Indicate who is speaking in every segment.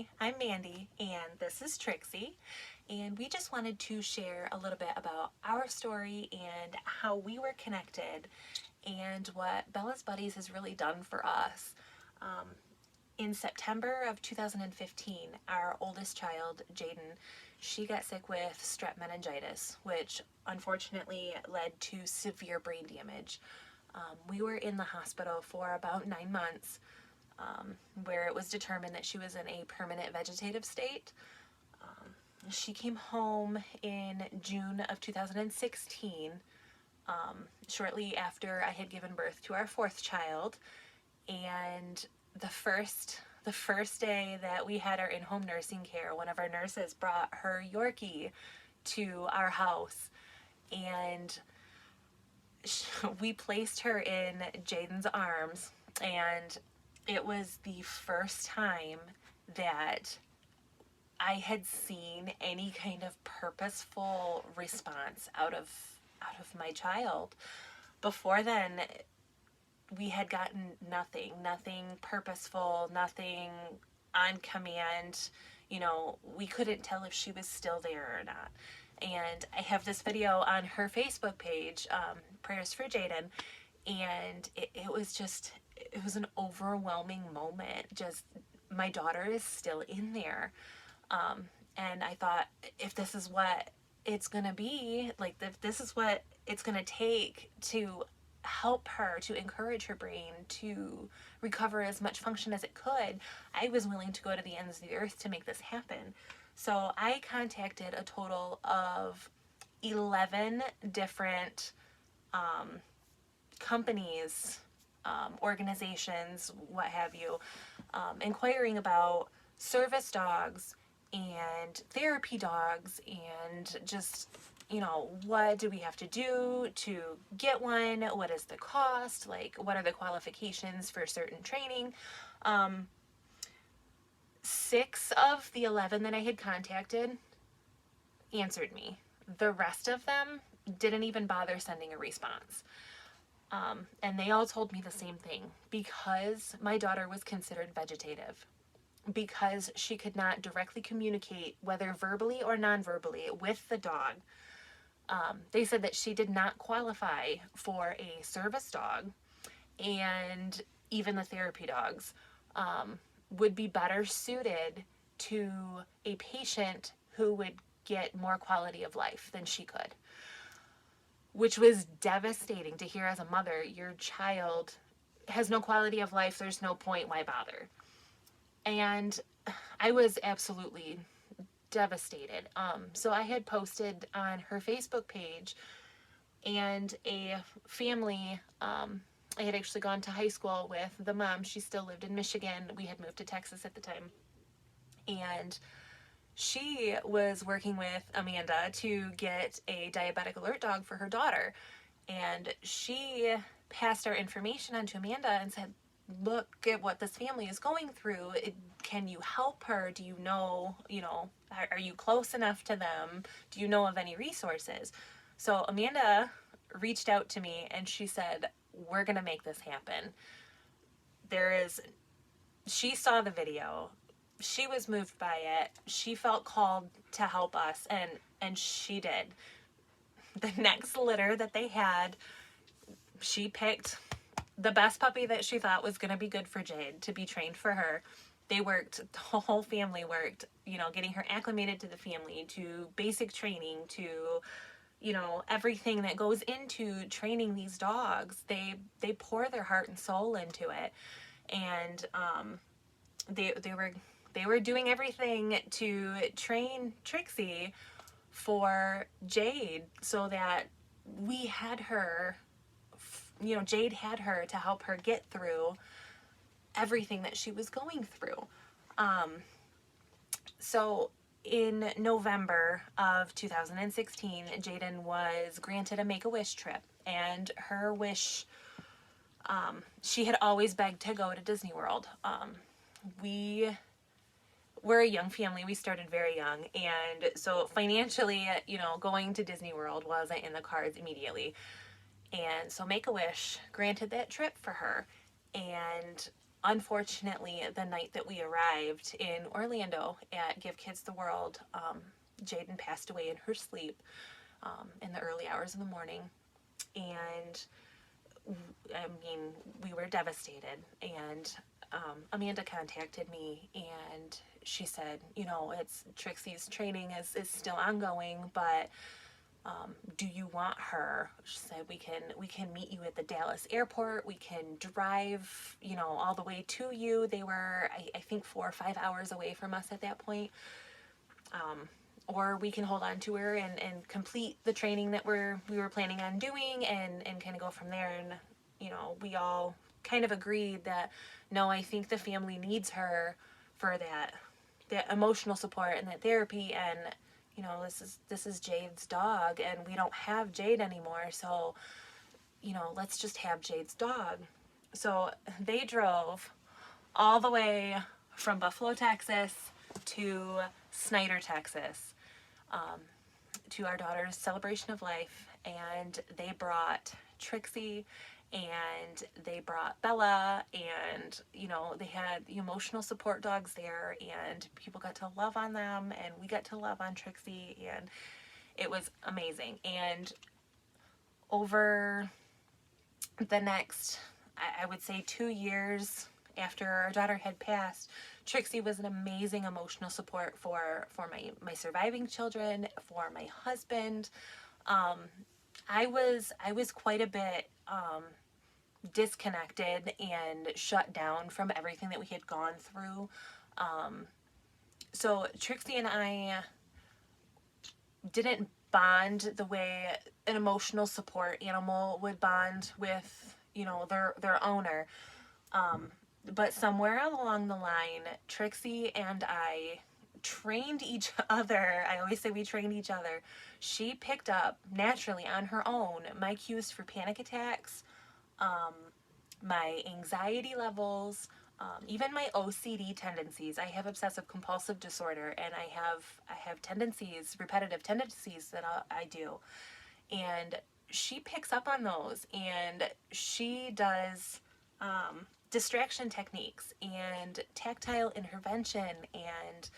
Speaker 1: Hi, I'm Mandy and this is Trixie, and we just wanted to share a little bit about our story and how we were connected and what Bella's Buddies has really done for us. In September of 2015, our oldest child, Jaiden, she got sick with strep meningitis, which unfortunately led to severe brain damage. We were in the hospital for about 9 months, where it was determined that she was in a permanent vegetative state. She came home in June of 2016, shortly after I had given birth to our fourth child. And the first day that we had her in home nursing care, one of our nurses brought her Yorkie to our house, and we placed her in Jaiden's arms, and it was the first time that I had seen any kind of purposeful response out of my child. Before then, we had gotten nothing purposeful, nothing on command. We couldn't tell if she was still there or not. And I have this video on her Facebook page, Prayers for Jaiden, and it was an overwhelming moment. Just, my daughter is still in there. And I thought, if this is what it's gonna be, like, if this is what it's gonna take to help her, to encourage her brain to recover as much function as it could, I was willing to go to the ends of the earth to make this happen. So I contacted a total of 11 different companies, organizations, what have you, inquiring about service dogs and therapy dogs, and just, what do we have to do to get one? What is the cost? Like, what are the qualifications for certain training? 6 of the 11 that I had contacted answered me. The rest of them didn't even bother sending a response. And they all told me the same thing. Because my daughter was considered vegetative, because she could not directly communicate, whether verbally or non-verbally, with the dog, they said that she did not qualify for a service dog, and even the therapy dogs would be better suited to a patient who would get more quality of life than she could. Which was devastating to hear as a mother. Your child has no quality of life, there's no point, why bother? And I was absolutely devastated. So I had posted on her Facebook page, and a family, I had actually gone to high school with the mom. She still lived in Michigan. We had moved to Texas at the time. And she was working with Amanda to get a diabetic alert dog for her daughter. And she passed our information on to Amanda and said, look at what this family is going through. Can you help her? Do you know, are you close enough to them? Do you know of any resources? So Amanda reached out to me and she said, we're going to make this happen. She saw the video. She was moved by it. She felt called to help us, and she did. The next litter that they had, she picked the best puppy that she thought was going to be good for Jade to be trained for her. They worked, the whole family worked, getting her acclimated to the family, to basic training, to, everything that goes into training these dogs. They pour their heart and soul into it. And they were doing everything to train Trixie for Jade, so that we had her, Jade had her to help her get through everything that she was going through. So in November of 2016, Jaiden was granted a Make-A-Wish trip, and her wish, she had always begged to go to Disney World. We're a young family. We started very young, and so financially, going to Disney World wasn't in the cards immediately. And so Make-A-Wish granted that trip for her, and unfortunately, the night that we arrived in Orlando at Give Kids the World, Jaiden passed away in her sleep in the early hours of the morning. And I mean, we were devastated. And Amanda contacted me and she said, you know, it's Trixie's training is still ongoing, but do you want her? She said, we can meet you at the Dallas airport. We can drive, you know, all the way to you. They were, I think, 4 or 5 hours away from us at that point. Or we can hold on to her and complete the training that we were planning on doing and kind of go from there. And, you know, we all kind of agreed that, no, I think the family needs her for that emotional support and that therapy. And, you know, this is Jade's dog and we don't have Jade anymore. So, you know, let's just have Jade's dog. So they drove all the way from Buffalo, Texas to Snyder, Texas, to our daughter's celebration of life. And they brought Trixie and they brought Bella, and, you know, they had the emotional support dogs there, and people got to love on them, and we got to love on Trixie, and it was amazing. And over the next, I would say 2 years after our daughter had passed, Trixie was an amazing emotional support for my surviving children, for my husband. I was quite a bit disconnected and shut down from everything that we had gone through. So Trixie and I didn't bond the way an emotional support animal would bond with, you know, their owner. But somewhere along the line, Trixie and I trained each other. I always say we trained each other. She picked up naturally on her own my cues for panic attacks, my anxiety levels, even my OCD tendencies. I have obsessive compulsive disorder, and I have tendencies, repetitive tendencies that I do. And she picks up on those, and she does distraction techniques and tactile intervention, and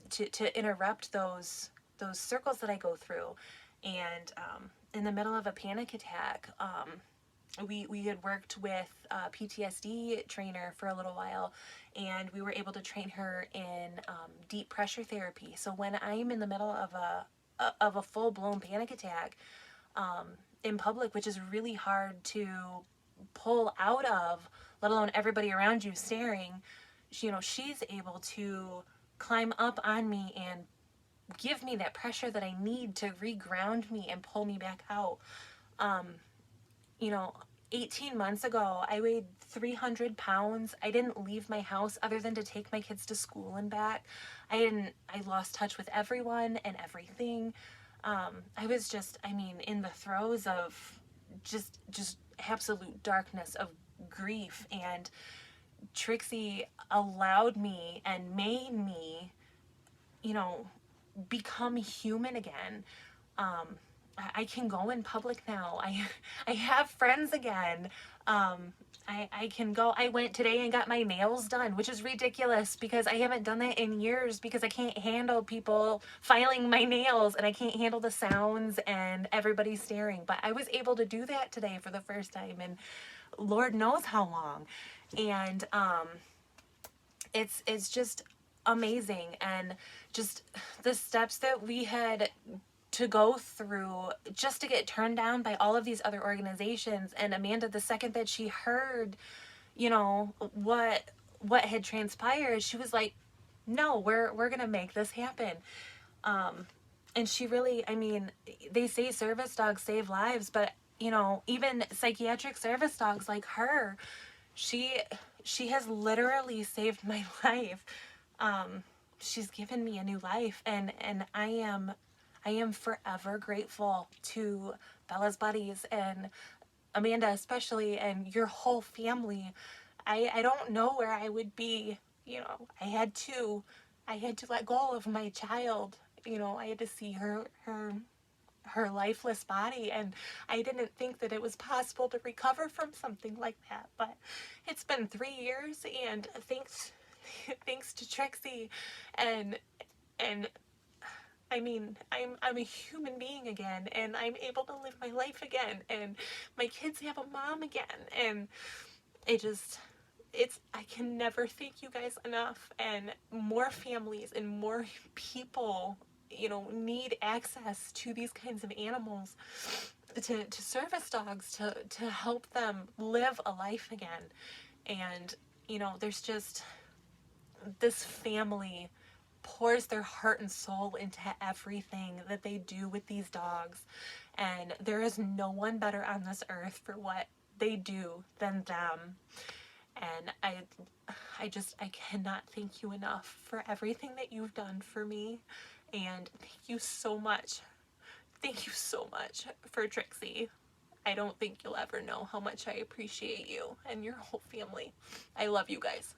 Speaker 1: to interrupt those circles that I go through. And in the middle of a panic attack, we had worked with a PTSD trainer for a little while, and we were able to train her in deep pressure therapy. So when I'm in the middle of a full-blown panic attack in public, which is really hard to pull out of, let alone everybody around you staring, you know, she's able to climb up on me and give me that pressure that I need to reground me and pull me back out. You know, 18 months ago, I weighed 300 pounds. I didn't leave my house other than to take my kids to school and back. I lost touch with everyone and everything. I was just, I mean, in the throes of just absolute darkness of grief. And Trixie allowed me and made me, you know, become human again. I can go in public now. I have friends again. I can go. I went today and got my nails done, which is ridiculous because I haven't done that in years because I can't handle people filing my nails, and I can't handle the sounds and everybody staring. But I was able to do that today for the first time, and Lord knows how long. And it's just amazing, and just the steps that we had to go through just to get turned down by all of these other organizations. And Amanda, the second that she heard, you know, what had transpired, she was like, no, we're gonna make this happen. And she really, I mean, they say service dogs save lives, but, you know, even psychiatric service dogs like her, she has literally saved my life. She's given me a new life, and I am forever grateful to Bella's buddies and Amanda especially, and your whole family. I don't know where I would be, you know. I had to let go of my child, you know. I had to see her her lifeless body, and I didn't think that it was possible to recover from something like that. But it's been 3 years, and thanks to Trixie, and and I mean, I'm a human being again, and I'm able to live my life again, and my kids have a mom again, and it just, I can never thank you guys enough. And more families and more people, need access to these kinds of animals, to service dogs, to help them live a life again. And there's just, this family pours their heart and soul into everything that they do with these dogs, and there is no one better on this earth for what they do than them. And I cannot thank you enough for everything that you've done for me. And thank you so much. Thank you so much for Trixie. I don't think you'll ever know how much I appreciate you and your whole family. I love you guys.